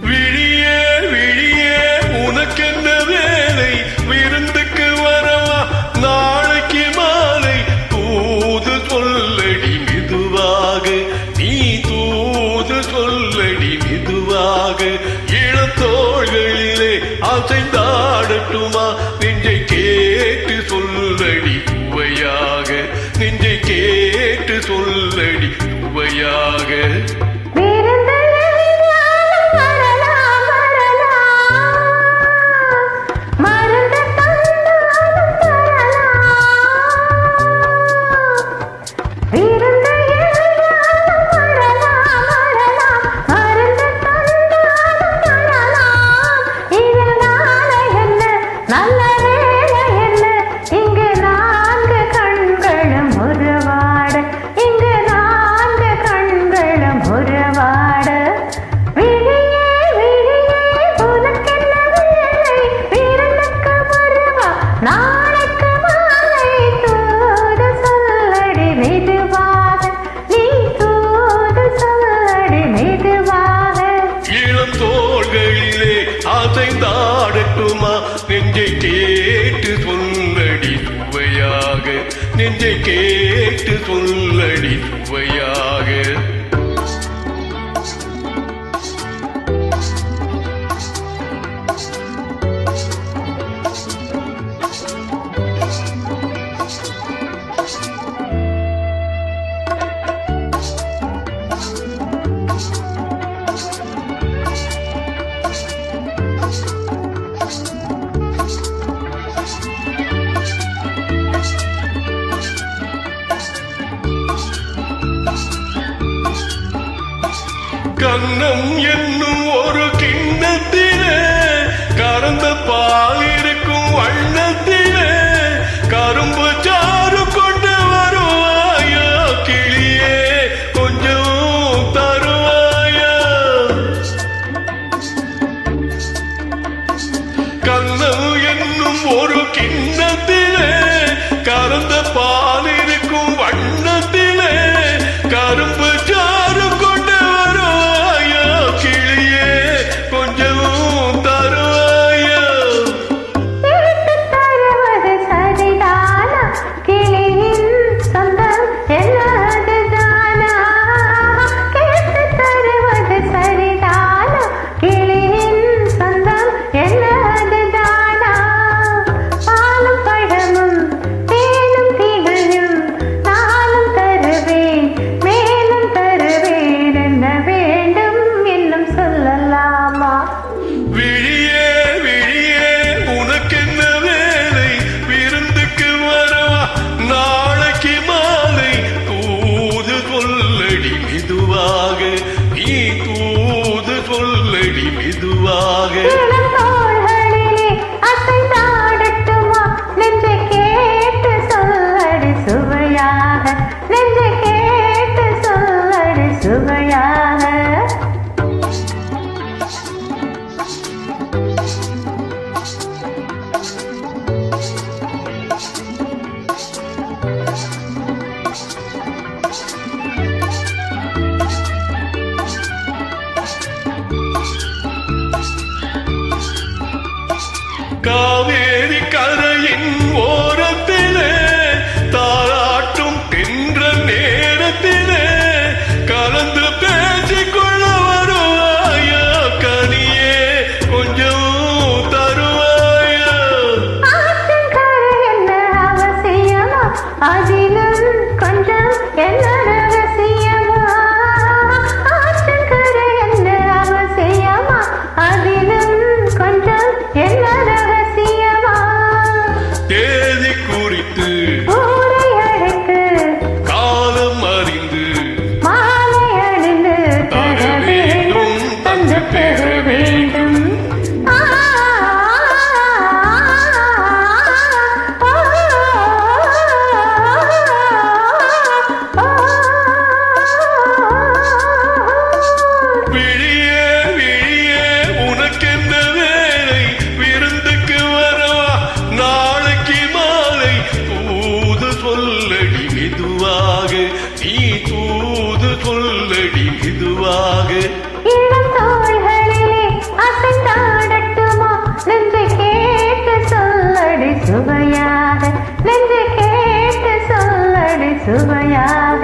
விழியே விழியே உனக்கென்ன வேலை, விருந்துக்கு வரவா நாளைக்கு மாலை, தூது சொல்லடி மெதுவாக, நீ தூது சொல்லடி மெதுவாக, இளத்தோள்களிலே அசைந்தாடட்டுமா, நெஞ்சை கேட்டு சொல்லடி சுவையாக, நெஞ்சை கேட்டு சொல்லடி சுவையாக. அசைந்தாடட்டுமா, நெஞ்சை கேட்டு சொல்லடி சுவையாக, நெஞ்சை கேட்டு சொல்லடி சுவையாக. கண்ணம் என்னும் ஒரு கிண்ணத்திலே கறந்த பால் இருக்கும் வண்ணத்திலே கரும்பு சாறு கொண்டு வருவாயா, கிளியே கொஞ்சம் தருவாயா. கண்ணம் என்னும் ஒரு கிண்ணத்திலே கறந்த பால் இருக்கும் வண்ணத்திலே கரும்பு சாறு கொண்டு பாலும் பழமும் தேனும் சுவையாக நெஞ்சு கேட்டு சொல்லடி சுவையாக